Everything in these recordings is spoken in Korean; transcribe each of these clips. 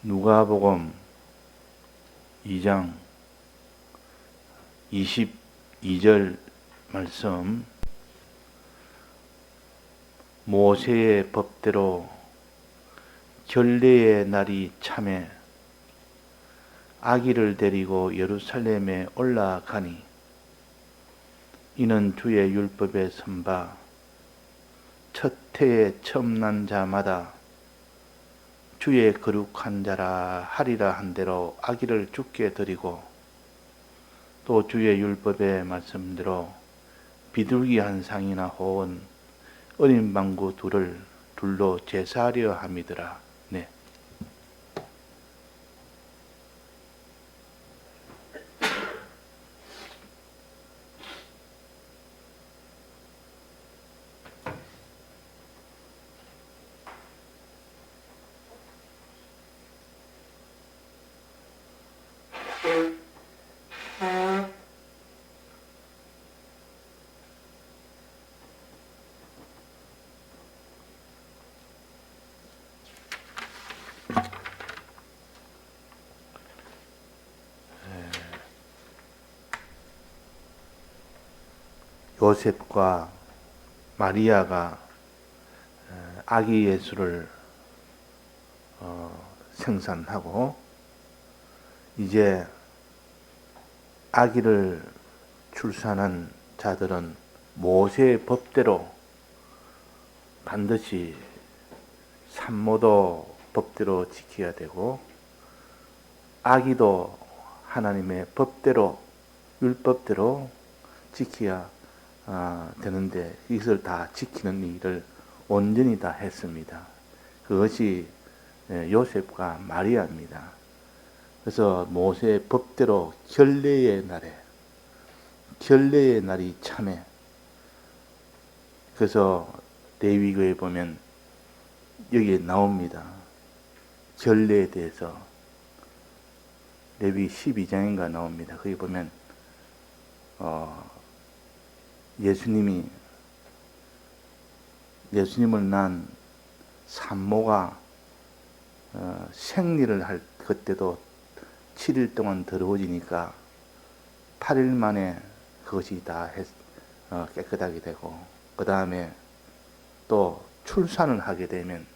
누가복음 2장 22절 말씀. 모세의 법대로 결례의 날이 참에 아기를 데리고 예루살렘에 올라가니 이는 주의 율법에 선바 첫 해에 처음 난 자마다 주의 거룩한 자라 하리라 한 대로 아기를 죽게 드리고, 또 주의 율법의 말씀대로 비둘기 한 쌍이나 혹은 어린 방구 둘로 제사하려 함이더라. 네. 요셉과 마리아가 아기 예수를 생산하고, 이제 아기를 출산한 자들은 모세의 법대로 반드시 산모도 법대로 지켜야 되고, 아기도 하나님의 법대로 율법대로 지켜야 되는데, 이것을 다 지키는 일을 온전히 다 했습니다. 그것이 요셉과 마리아입니다. 그래서 모세의 법대로 결례의 날이 참에, 그래서 레위기에 보면 여기에 나옵니다. 결례에 대해서 레위 12장인가 나옵니다. 거기 보면 예수님을 낳은 산모가 생리를 할 그때도 7일 동안 더러워지니까 8일 만에 그것이 다 깨끗하게 되고, 그 다음에 또 출산을 하게 되면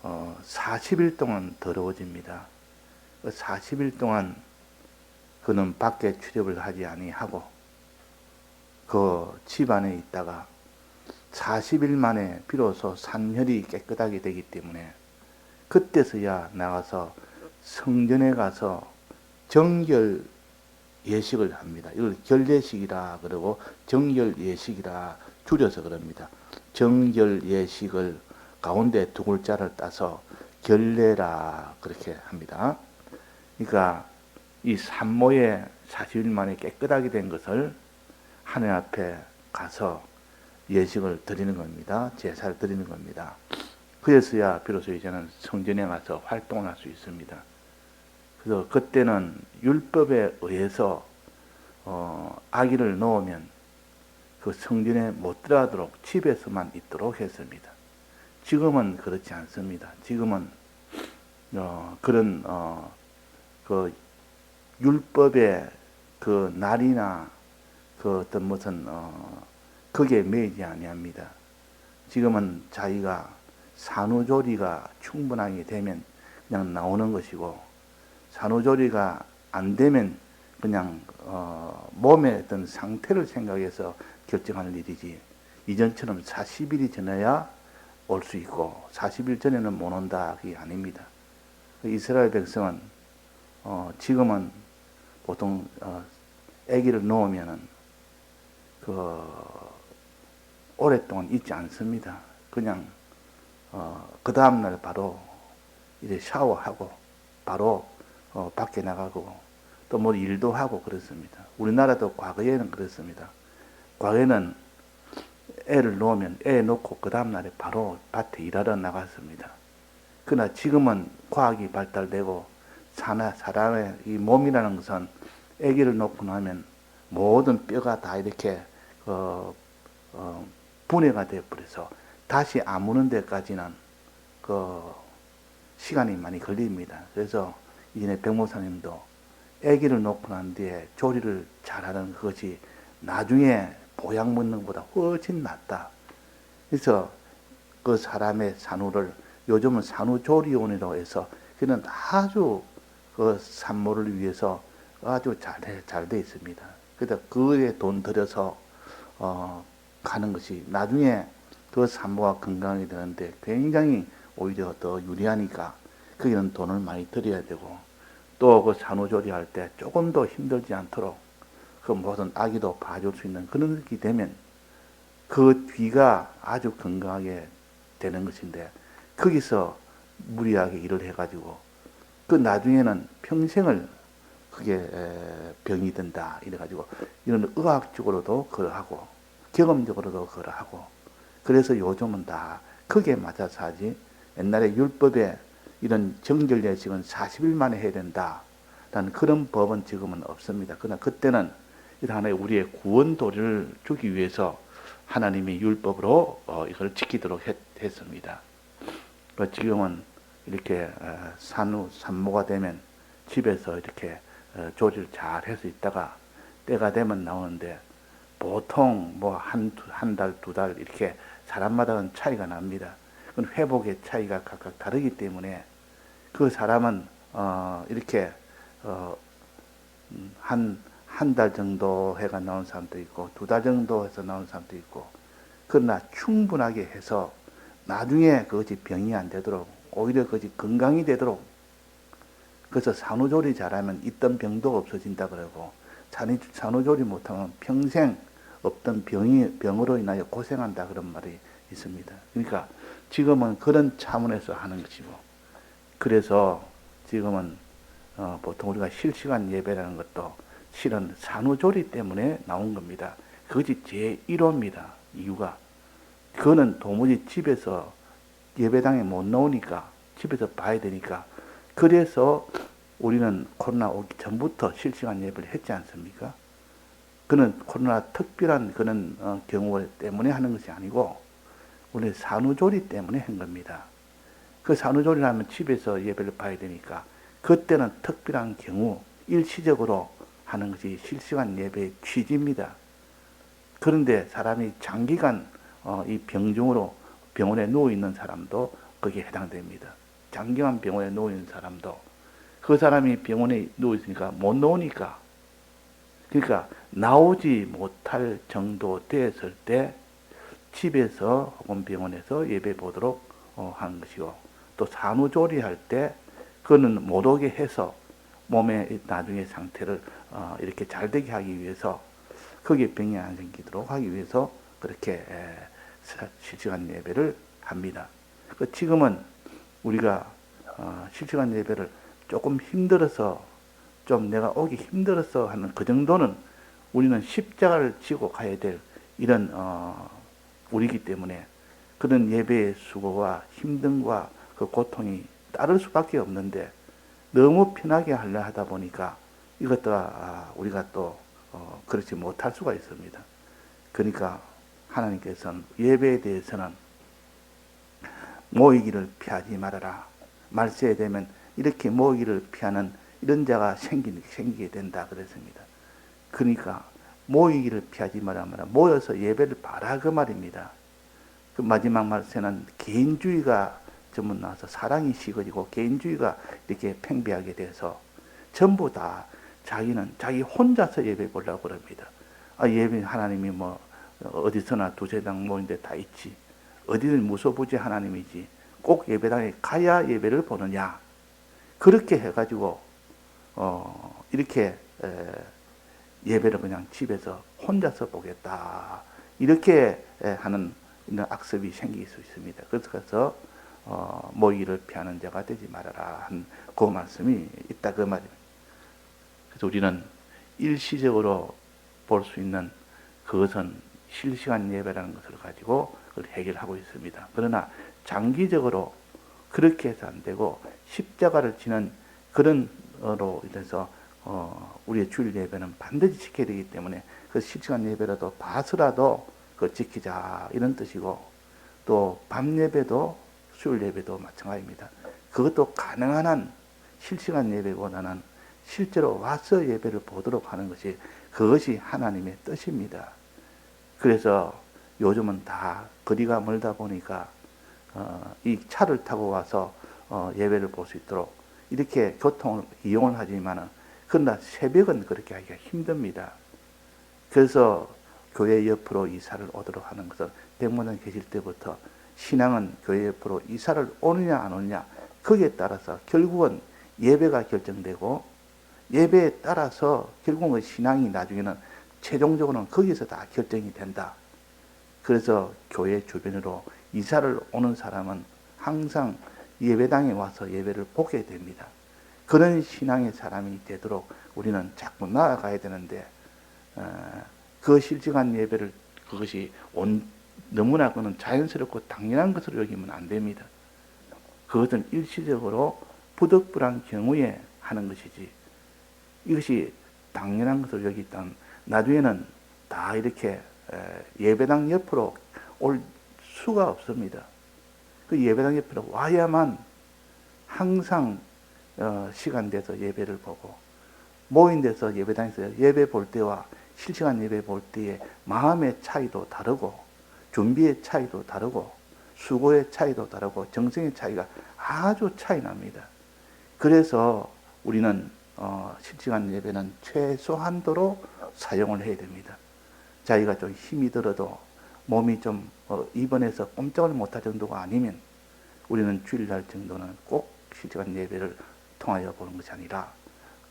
40일 동안 더러워집니다. 40일 동안 그는 밖에 출입을 하지 아니하고 그 집안에 있다가 40일 만에 비로소 산혈이 깨끗하게 되기 때문에 그때서야 나가서 성전에 가서 정결 예식을 합니다. 이걸 결례식이라 그러고 정결 예식이라 줄여서 그럽니다. 정결 예식을 가운데 두 글자를 따서 결례라 그렇게 합니다. 그러니까 이 산모의 40일 만에 깨끗하게 된 것을 하늘 앞에 가서 예식을 드리는 겁니다. 제사를 드리는 겁니다. 그래서야 비로소 이제는 성전에 가서 활동을 할 수 있습니다. 그래서 그때는 율법에 의해서 아기를 넣으면 그 성전에 못 들어가도록 집에서만 있도록 했습니다. 지금은 그렇지 않습니다. 지금은 그런 그 율법의 그 날이나 그 어떤 무슨 거기에 매이지 아니합니다. 지금은 자기가 산후조리가 충분하게 되면 그냥 나오는 것이고, 산후조리가 안 되면 그냥 몸의 어떤 상태를 생각해서 결정하는 일이지, 이전처럼 40일이 지나야 올 수 있고 40일 전에는 못 온다, 그게 아닙니다. 이스라엘 백성은 지금은 보통 아기를 놓으면은 오랫동안 있지 않습니다. 그냥 그 다음날 바로 이제 샤워하고 바로 밖에 나가고 또 뭐 일도 하고 그렇습니다. 우리나라도 과거에는 그렇습니다. 과거에는 애를 놓으면 애 놓고 그 다음날에 바로 밭에 일하러 나갔습니다. 그러나 지금은 과학이 발달되고 사람의 이 몸이라는 것은 아기를 놓고 나면 모든 뼈가 다 이렇게 분해가 되어버려서 다시 아무는 데까지는 시간이 많이 걸립니다. 그래서 이전에 백목사님도 아기를 놓고 난 뒤에 조리를 잘하는 그것이 나중에 보약 먹는 것보다 훨씬 낫다. 그래서 그 사람의 산후를 요즘은 산후조리원이라고 해서 그는 아주 그 산모를 위해서 아주 잘 돼 있습니다. 그래서 그에 돈 들여서 가는 것이 나중에 그 산모가 건강이 되는데 굉장히 오히려 더 유리하니까 거기는 돈을 많이 들여야 되고 또 그 산후조리할 때 조금 더 힘들지 않도록 그 모든 아기도 봐줄 수 있는 그런 게 되면 그 뒤가 아주 건강하게 되는 것인데 거기서 무리하게 일을 해가지고 그 나중에는 평생을 그게 병이 된다 이래가지고 이런 의학적으로도 그러하고 경험적으로도 그러하고 그래서 요즘은 다 크게 맞아서 하지 옛날에 율법에 이런 정결 예식은 40일 만에 해야 된다 라는 그런 법은 지금은 없습니다. 그러나 그때는 하나의 우리의 구원 도리를 주기 위해서 하나님이 율법으로 이걸 지키도록 했습니다. 지금은 이렇게 산모가 되면 집에서 이렇게 조리를 잘 해서 있다가 때가 되면 나오는데 보통 뭐 한 달, 두 달 이렇게 사람마다는 차이가 납니다. 그건 회복의 차이가 각각 다르기 때문에 그 사람은 이렇게 한 달 정도 해가 나온 사람도 있고 두 달 정도 해서 나온 사람도 있고 그러나 충분하게 해서 나중에 그것이 병이 안 되도록 오히려 그것이 건강이 되도록 그래서 산후조리 잘하면 있던 병도 없어진다 그러고 산후조리 못하면 평생 없던 병으로 인하여 고생한다 그런 말이 있습니다. 그러니까 지금은 그런 차원에서 하는 것이고 그래서 지금은 보통 우리가 실시간 예배라는 것도 실은 산후조리 때문에 나온 겁니다. 그것이 제1호입니다. 이유가 그거는 도무지 집에서 예배당에 못 나오니까 집에서 봐야 되니까 그래서 우리는 코로나 오기 전부터 실시간 예배를 했지 않습니까? 그는 코로나 특별한 그런 경우 때문에 하는 것이 아니고 우리 산후조리 때문에 한 겁니다. 그 산후조리를 하면 집에서 예배를 봐야 되니까 그때는 특별한 경우 일시적으로 하는 것이 실시간 예배의 취지입니다. 그런데 사람이 장기간 이 병중으로 병원에 누워 있는 사람도 거기에 해당됩니다. 장기간 병원에 누워 있는 사람도 그 사람이 병원에 누워 있으니까 못 나오니까 그러니까 나오지 못할 정도 됐을 때 집에서 혹은 병원에서 예배 보도록 하는 것이고 또 산후조리할 때 그거는 못 오게 해서 몸의 나중에 상태를 이렇게 잘 되게 하기 위해서 거기에 병이 안 생기도록 하기 위해서 그렇게 실시간 예배를 합니다. 지금은 우리가 실시간 예배를 조금 힘들어서 좀 내가 오기 힘들어서 하는 그 정도는 우리는 십자가를 지고 가야 될 이런 우리이기 때문에 그런 예배의 수고와 힘듦과 그 고통이 따를 수밖에 없는데 너무 편하게 하려 하다 보니까 이것도 우리가 또 그렇지 못할 수가 있습니다. 그러니까 하나님께서는 예배에 대해서는 모이기를 피하지 말아라. 말세에 되면 이렇게 모이기를 피하는 이런 자가 생기게 된다 그랬습니다. 그러니까 모이기를 피하지 말아라. 모여서 예배를 바라 그 말입니다. 그 마지막 말세는 개인주의가 전부 나와서 사랑이 식어지고 개인주의가 이렇게 팽배하게 돼서 전부 다 자기는 자기 혼자서 예배 보려고 그럽니다. 예배 하나님이 뭐 어디서나 두세 당 모인데 다 있지. 어디든 무소부지 하나님이지. 꼭 예배당에 가야 예배를 보느냐. 그렇게 해가지고 이렇게 예배를 그냥 집에서 혼자서 보겠다. 이렇게 하는 이런 악습이 생길 수 있습니다. 그래서 모이기를 피하는 자가 되지 말아라 한 그 말씀이 있다 그 말입니다. 그래서 우리는 일시적으로 볼 수 있는 그것은 실시간 예배라는 것을 가지고 그걸 해결하고 있습니다. 그러나 장기적으로 그렇게 해서 안 되고 십자가를 지는 그런 어로 인해서 우리의 주일 예배는 반드시 지켜야 되기 때문에 그 실시간 예배라도 봐서라도 그 지키자 이런 뜻이고 또 밤 예배도 수요일 예배도 마찬가지입니다. 그것도 가능한 한 실시간 예배보다는 실제로 와서 예배를 보도록 하는 것이 그것이 하나님의 뜻입니다. 그래서 요즘은 다 거리가 멀다 보니까 이 차를 타고 와서 예배를 볼 수 있도록 이렇게 교통을 이용을 하지만은 그러나 새벽은 그렇게 하기가 힘듭니다. 그래서 교회 옆으로 이사를 오도록 하는 것은 백문원 계실 때부터 신앙은 교회 옆으로 이사를 오느냐 안 오느냐 거기에 따라서 결국은 예배가 결정되고 예배에 따라서 결국은 신앙이 나중에는 최종적으로는 거기서 다 결정이 된다. 그래서 교회 주변으로 이사를 오는 사람은 항상 예배당에 와서 예배를 보게 됩니다. 그런 신앙의 사람이 되도록 우리는 자꾸 나아가야 되는데 그 실시간 예배를 그것이 너무나 그는 자연스럽고 당연한 것으로 여기면 안 됩니다. 그것은 일시적으로 부득불한 경우에 하는 것이지 이것이 당연한 것으로 여기있다면 나중에는 다 이렇게 예배당 옆으로 올 수가 없습니다. 그 예배당 옆으로 와야만 항상 시간 돼서 예배를 보고 모인 데서 예배당에서 예배 볼 때와 실시간 예배 볼 때의 마음의 차이도 다르고 준비의 차이도 다르고 수고의 차이도 다르고 정성의 차이가 아주 차이 납니다. 그래서 우리는 실시간 예배는 최소한도로 사용을 해야 됩니다. 자기가 좀 힘이 들어도 몸이 좀 입원해서 꼼짝을 못할 정도가 아니면 우리는 주일날 정도는 꼭 실시간 예배를 통하여 보는 것이 아니라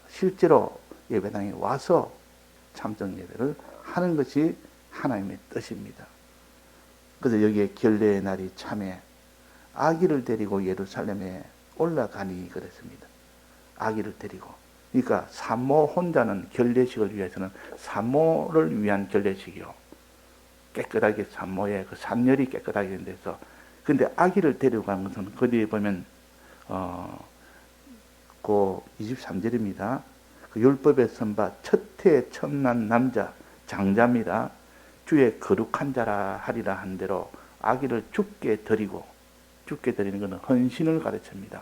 실제로 예배당에 와서 참정 예배를 하는 것이 하나님의 뜻입니다. 그래서 여기에 결례의 날이 참에 아기를 데리고 예루살렘에 올라가니 그랬습니다. 아기를 데리고. 그러니까 산모 혼자는 결례식을 위해서는 산모를 위한 결례식이요. 깨끗하게 산모의 그 산열이 깨끗하게 된 데서. 근데 아기를 데리고 간 것은 거기에 보면 그 23절입니다. 그 율법에 선바 첫해 첨난 남자 장자입니다. 주의 거룩한 자라 하리라 한 대로 아기를 죽게 드리고 죽게 드리는 것은 헌신을 가르칩니다.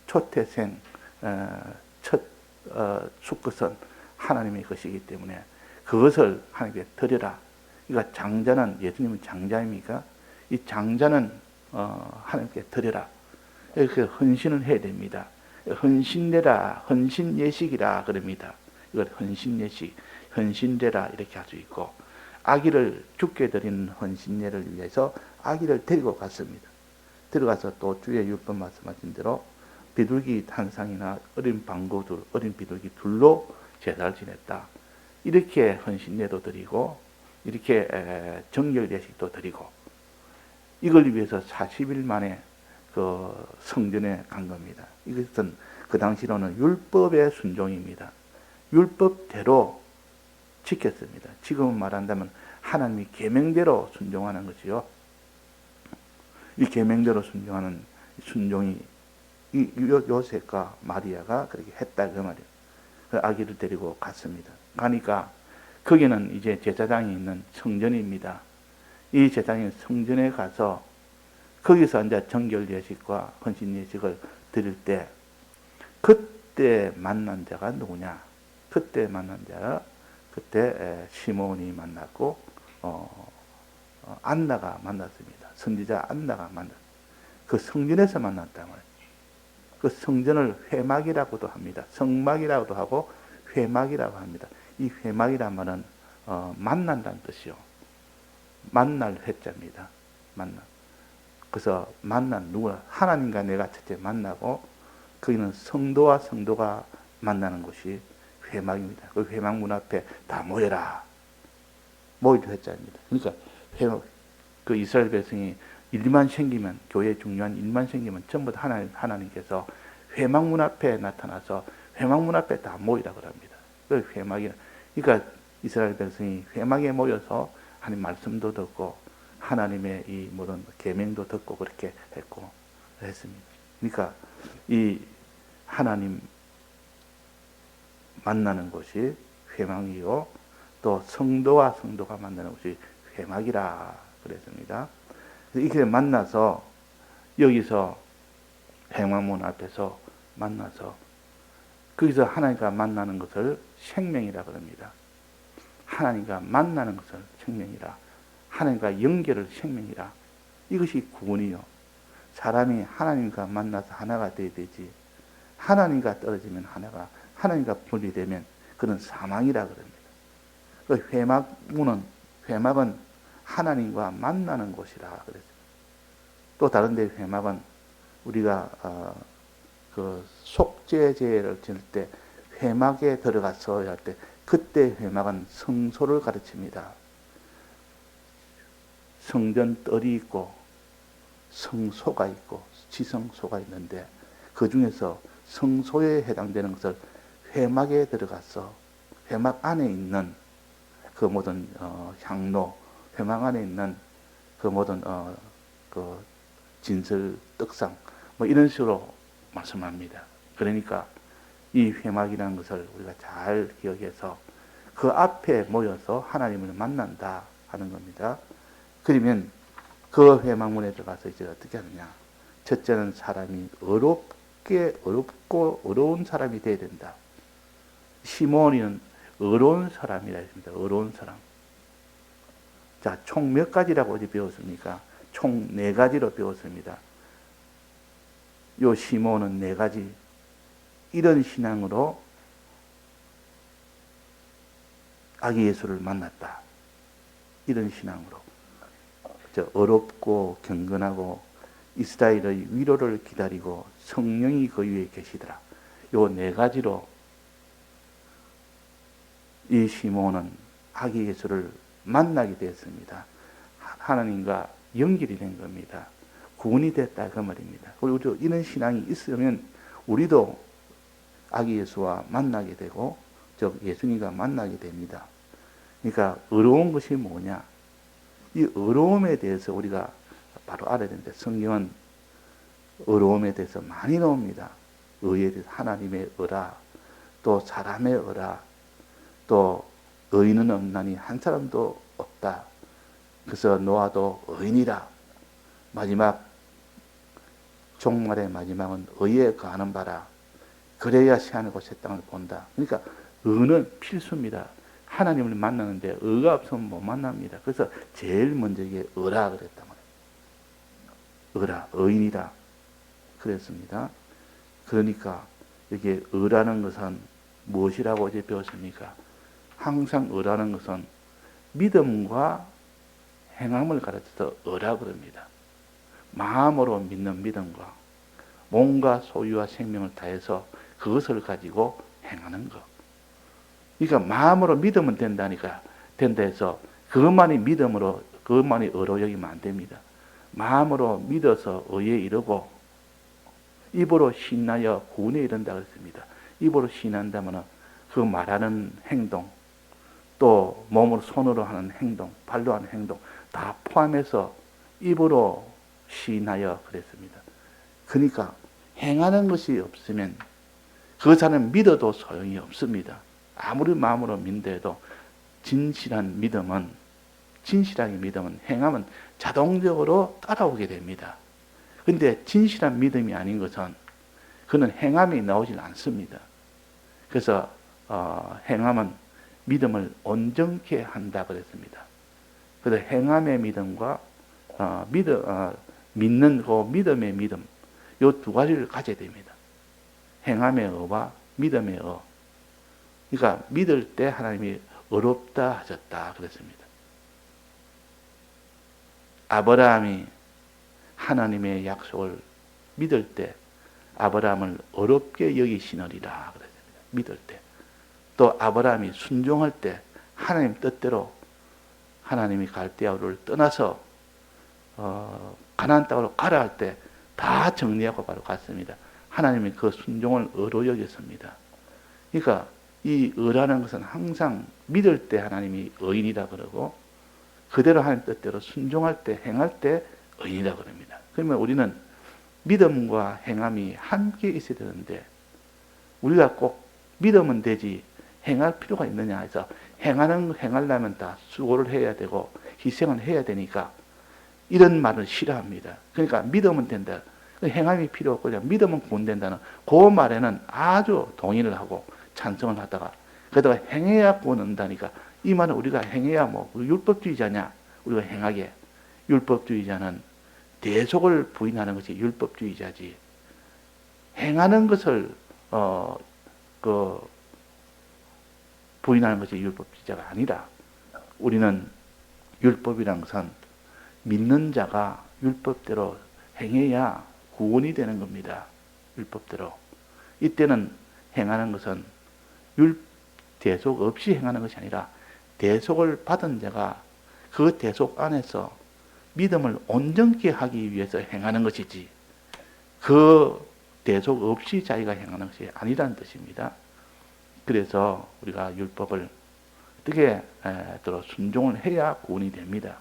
초태생 첫 수컷은 하나님의 것이기 때문에 그것을 하나님께 드려라. 그러니까 장자는 예수님은 장자입니까? 이 장자는 하나님께 드려라. 이렇게 헌신을 해야 됩니다. 헌신례라, 헌신예식이라 그럽니다. 이걸 헌신예식, 헌신례라 이렇게 할 수 있고 아기를 죽게 드리는 헌신례를 위해서 아기를 데리고 갔습니다. 들어가서 또 주의 율법 말씀하신 대로 비둘기 한 쌍이나 어린 방구들, 어린 비둘기 둘로 제사를 지냈다. 이렇게 헌신례도 드리고 이렇게 정결 예식도 드리고 이걸 위해서 40일 만에 그 성전에 간 겁니다. 이것은 그 당시로는 율법의 순종입니다. 율법대로 지켰습니다. 지금은 말한다면 하나님이 계명대로 순종하는 것이요. 이 계명대로 순종하는 순종이 요셉과 마리아가 그렇게 했다 그 말이에요. 그 아기를 데리고 갔습니다. 가니까 거기는 이제 제사장이 있는 성전입니다. 이 제사장이 성전에 가서 거기서 이제 정결 예식과 헌신 예식을 드릴 때 그때 만난 자가 누구냐? 그때 만난 자가 그때 시몬이 만났고 안나가 만났습니다. 선지자 안나가 만났. 그 성전에서 만났단 말이에요. 그 성전을 회막이라고도 합니다. 성막이라고도 하고 회막이라고 합니다. 이 회막이란 말은 만난다는 뜻이요. 만날 회자입니다. 만나. 그래서 만난 누구나 하나님과 내가 첫째 만나고 거기는 성도와 성도가 만나는 곳이 회막입니다. 그 회막 문 앞에 다 모여라. 모일 회자입니다. 그러니까 회막, 그 이스라엘 백성이 일만 생기면 교회에 중요한 일만 생기면 전부 다 하나님께서 회막 문 앞에 나타나서 회막 문 앞에 다 모이라고 합니다. 그 회막이 그러니까 이스라엘 백성이 회막에 모여서 하나님 말씀도 듣고 하나님의 이 모든 계명도 듣고 그렇게 했고 했습니다. 그러니까 이 하나님 만나는 곳이 회막이요 또 성도와 성도가 만나는 곳이 회막이라 그랬습니다. 이렇게 만나서 여기서 회막문 앞에서 만나서 거기서 하나님과 만나는 것을 생명이라 그럽니다. 하나님과 만나는 것을 생명이라. 하나님과 연결을 생명이라. 이것이 구원이요. 사람이 하나님과 만나서 하나가 되어야 되지. 하나님과 떨어지면 하나님과 분리되면 그는 사망이라 그럽니다. 그 회막은 하나님과 만나는 곳이라 그랬어요. 또 다른데 회막은 우리가 그 속죄제를 지낼 때 회막에 들어가서 할 때 그때 회막은 성소를 가르칩니다. 성전 뜰이 있고 성소가 있고 지성소가 있는데 그 중에서 성소에 해당되는 것을 회막에 들어가서 회막 안에 있는 그 모든 향로, 회막 안에 있는 그 모든 그 진설, 떡상 뭐 이런 식으로 말씀합니다. 그러니까 이 회막이라는 것을 우리가 잘 기억해서 그 앞에 모여서 하나님을 만난다 하는 겁니다. 그러면 그 회막문에 들어가서 이제 어떻게 하느냐? 첫째는 사람이 어렵고 어려운 사람이 돼야 된다. 시몬이는 어려운 사람이라 했습니다. 어려운 사람. 자, 총 몇 가지라고 어제 배웠습니까? 총 4가지로 배웠습니다. 요 시몬은 4가지. 이런 신앙으로 아기 예수를 만났다. 이런 신앙으로. 어렵고 경건하고 이스라엘의 위로를 기다리고 성령이 그 위에 계시더라. 요 4가지로 이 시몬은 아기 예수를 만나게 되었습니다. 하나님과 연결이 된 겁니다. 구원이 됐다 그 말입니다. 그리고 이런 신앙이 있으면 우리도 아기 예수와 만나게 되고 즉 예수님과 만나게 됩니다. 그러니까 어려운 것이 뭐냐? 이 어려움에 대해서 우리가 바로 알아야 되는데 성경은 어려움에 대해서 많이 나옵니다. 의에 대해서 하나님의 의라, 또 사람의 의라, 또 의인은 없나니 한 사람도 없다. 그래서 노아도 의인이라. 마지막 종말의 마지막은 의에 거하는 바라. 그래야 새하늘 곧 새 땅을 본다. 그러니까 의는 필수입니다. 하나님을 만나는데 의가 없으면 못 만납니다. 그래서 제일 먼저 이게 의라 그랬단 말이에요. 의라, 의인이라 그랬습니다. 그러니까 이게 의라는 것은 무엇이라고 어제 배웠습니까? 항상 의라는 것은 믿음과 행함을 가르쳐서 의라 그럽니다. 마음으로 믿는 믿음과 몸과 소유와 생명을 다해서 그것을 가지고 행하는 것. 그러니까 마음으로 믿으면 된다 해서 그것만이 믿음으로, 그것만이 의로 여기면 안 됩니다. 마음으로 믿어서 의에 이르고 입으로 신하여 구원에 이른다 그랬습니다. 입으로 신한다면 그 말하는 행동, 또 몸으로 손으로 하는 행동, 발로 하는 행동 다 포함해서 입으로 신하여 그랬습니다. 그러니까 행하는 것이 없으면 그 사람은 믿어도 소용이 없습니다. 아무리 마음으로 믿는데도 진실하게 믿으면 행하면 자동적으로 따라오게 됩니다. 그런데 진실한 믿음이 아닌 것은 그는 행함이 나오질 않습니다. 그래서 행함은 믿음을 온전케 한다 그랬습니다. 그래서 행함의 믿음과 믿는 그 믿음의 믿음 이 2가지를 가져야 됩니다. 행함의 의와 믿음의 의. 그러니까 믿을 때 하나님이 어렵다 하셨다 그랬습니다. 아브라함이 하나님의 약속을 믿을 때 아브라함을 어렵게 여기시느리라 그랬습니다. 믿을 때. 또 아브라함이 순종할 때 하나님 뜻대로 하나님이 갈대아우를 떠나서 가나안 땅으로 가라 할 때 다 정리하고 바로 갔습니다. 하나님이 그 순종을 의로 여겼습니다. 그러니까 이 의라는 것은 항상 믿을 때 하나님이 의인이라 그러고 그대로 하나님 뜻대로 순종할 때 행할 때 의인이라 그럽니다. 그러면 우리는 믿음과 행함이 함께 있어야 되는데 우리가 꼭 믿으면 되지 행할 필요가 있느냐 해서 행하려면 다 수고를 해야 되고 희생을 해야 되니까 이런 말을 싫어합니다. 그러니까 믿으면 된다. 행함이 필요 없고 그냥 믿으면 구원된다는 그 말에는 아주 동의를 하고 찬성을 하다가 그러다가 행해야 구원한다니까 이 말은 우리가 행해야 뭐 율법주의자냐? 우리가 행하게. 율법주의자는 대속을 부인하는 것이 율법주의자지. 행하는 것을 부인하는 것이 율법주의자가 아니라 우리는 율법이란 것은 믿는 자가 율법대로 행해야 구원이 되는 겁니다. 율법대로. 이때는 행하는 것은 대속 없이 행하는 것이 아니라 대속을 받은 자가 그 대속 안에서 믿음을 온전케 하기 위해서 행하는 것이지 그 대속 없이 자기가 행하는 것이 아니라는 뜻입니다. 그래서 우리가 율법을 어떻게 순종을 해야 구원이 됩니다.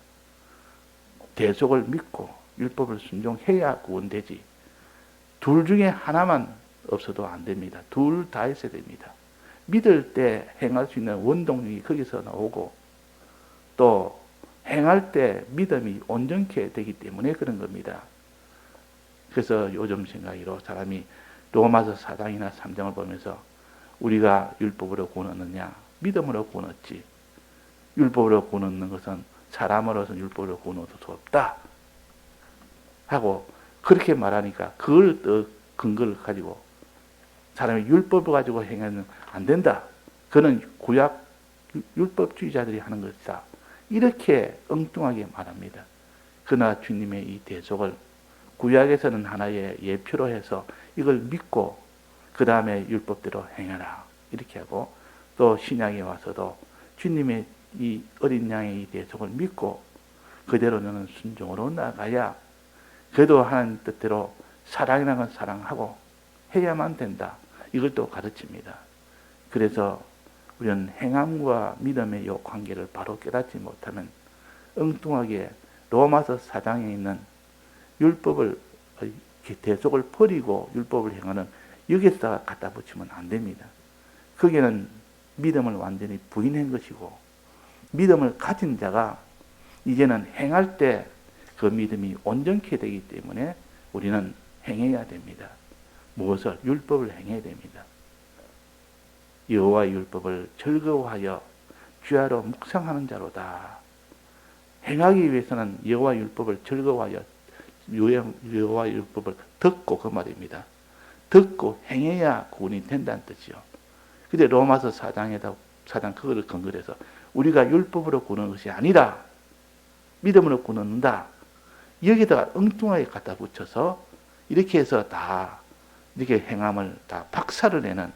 대속을 믿고 율법을 순종해야 구원되지 둘 중에 하나만 없어도 안 됩니다. 둘 다 있어야 됩니다. 믿을 때 행할 수 있는 원동력이 거기서 나오고 또 행할 때 믿음이 온전케 되기 때문에 그런 겁니다. 그래서 요즘 생각으로 사람이 로마서 4장이나 3장을 보면서 우리가 율법으로 구원 얻느냐 믿음으로 구원 얻지 율법으로 구원 얻는 것은 사람으로서는 율법으로 구원 얻을 수 없다 하고 그렇게 말하니까 그걸 또 근거를 가지고 사람이 율법을 가지고 행하면 안 된다. 그는 구약 율법주의자들이 하는 것이다. 이렇게 엉뚱하게 말합니다. 그러나 주님의 이 대속을 구약에서는 하나의 예표로 해서 이걸 믿고 그 다음에 율법대로 행하라 이렇게 하고 또 신약에 와서도 주님의 이 어린 양의 이 대속을 믿고 그대로 너는 순종으로 나가야 그래도 하나님 뜻대로 사랑이라는 건 사랑하고 해야만 된다. 이걸 또 가르칩니다. 그래서 우리는 행함과 믿음의 이 관계를 바로 깨닫지 못하면 엉뚱하게 로마서 4장에 있는 율법을 대속을 버리고 율법을 행하는 여기에다가 갖다 붙이면 안 됩니다. 거기는 믿음을 완전히 부인한 것이고 믿음을 가진 자가 이제는 행할 때 그 믿음이 온전케 되기 때문에 우리는 행해야 됩니다. 무엇을? 율법을 행해야 됩니다. 여호와의 율법을 즐거워하여 주야로 묵상하는 자로다. 행하기 위해서는 여호와의 율법을 즐거워하여 여호와의 율법을 듣고 그 말입니다. 듣고 행해야 구원이 된다는 뜻이요. 근데 로마서 4장 그거를 근거로 해서 우리가 율법으로 구원하는 것이 아니라 믿음으로 구원한다. 여기다가 엉뚱하게 갖다 붙여서 이렇게 해서 다 이렇게 행함을 다 박살을 내는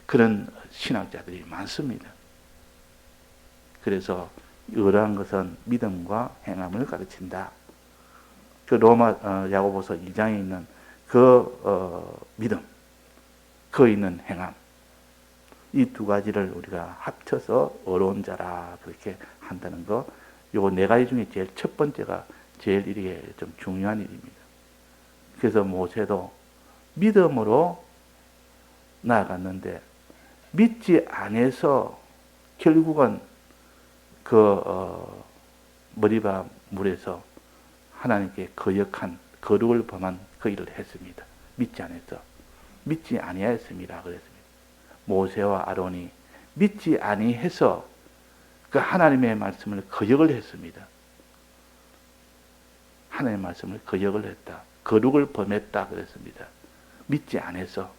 그런 신학자들이 많습니다. 그래서 이러한 것은 믿음과 행함을 가르친다. 그 로마 야고보서 2장에 있는 그 믿음, 그 있는 행함, 이 두 가지를 우리가 합쳐서 어려운 자라 그렇게 한다는 거. 요 네 가지 중에 제일 첫 번째가 제일 이게 좀 중요한 일입니다. 그래서 모세도 믿음으로 나아갔는데 믿지 않아서 결국은 머리바 물에서 하나님께 거룩을 범한 그 일을 했습니다. 믿지 않아서. 믿지 아니하였습니다. 그랬습니다. 모세와 아론이 믿지 아니해서 그 하나님의 말씀을 거역을 했습니다. 하나님의 말씀을 거역을 했다. 거룩을 범했다. 그랬습니다. 믿지 않아서.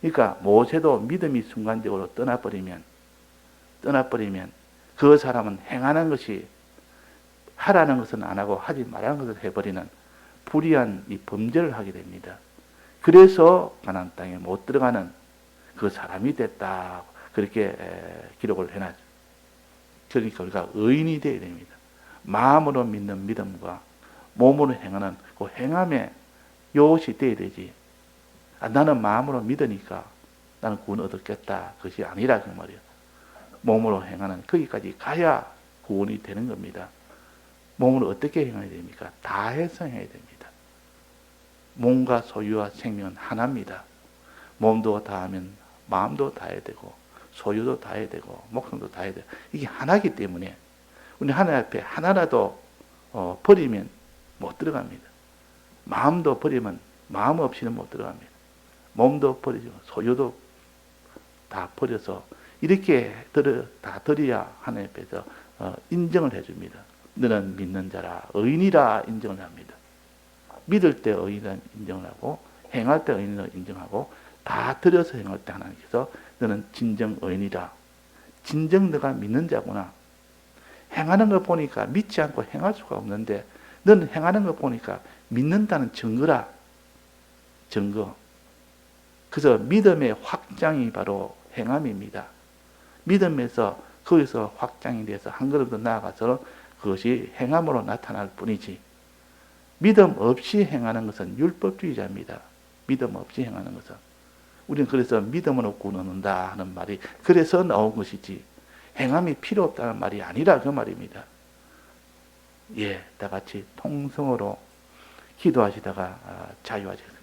그러니까 모세도 믿음이 순간적으로 떠나버리면 그 사람은 행하는 것이 하라는 것은 안 하고 하지 말라는 것을 해버리는 불의한 이 범죄를 하게 됩니다. 그래서 가나안 땅에 못 들어가는 그 사람이 됐다. 그렇게 기록을 해놨죠. 그러니까 우리가 의인이 되어야 됩니다. 마음으로 믿는 믿음과 몸으로 행하는 그 행함의 요것이 되어야 되지. 나는 마음으로 믿으니까 나는 구원 얻었겠다. 그것이 아니라 그 말이에요. 몸으로 행하는 거기까지 가야 구원이 되는 겁니다. 몸으로 어떻게 행해야 됩니까? 다 해서 행해야 됩니다. 몸과 소유와 생명은 하나입니다. 몸도 다하면 마음도 다해야 되고 소유도 다해야 되고 목숨도 다해야 되고 이게 하나이기 때문에 우리 하나님 앞에 하나라도 버리면 못 들어갑니다. 마음도 버리면 마음 없이는 못 들어갑니다. 몸도 버리죠. 소유도 다 버려서 이렇게 다 드려야 하나님 앞에서 인정을 해줍니다. 너는 믿는 자라 의인이라 인정을 합니다. 믿을 때 의인이라 인정을 하고 행할 때 의인이라 인정하고 다 드려서 행할 때 하나님께서 너는 진정 의인이라. 진정 너가 믿는 자구나. 행하는 거 보니까 믿지 않고 행할 수가 없는데 너는 행하는 거 보니까 믿는다는 증거라. 증거. 그래서 믿음의 확장이 바로 행함입니다. 믿음에서 거기서 확장이 돼서 한 걸음 더 나아가서 그것이 행함으로 나타날 뿐이지. 믿음 없이 행하는 것은 율법주의자입니다. 믿음 없이 행하는 것은. 우리는 그래서 믿음으로 구원 얻는다 하는 말이 그래서 나온 것이지 행함이 필요 없다는 말이 아니라 그 말입니다. 예, 다 같이 통성으로 기도하시다가 자유하시겠습니다.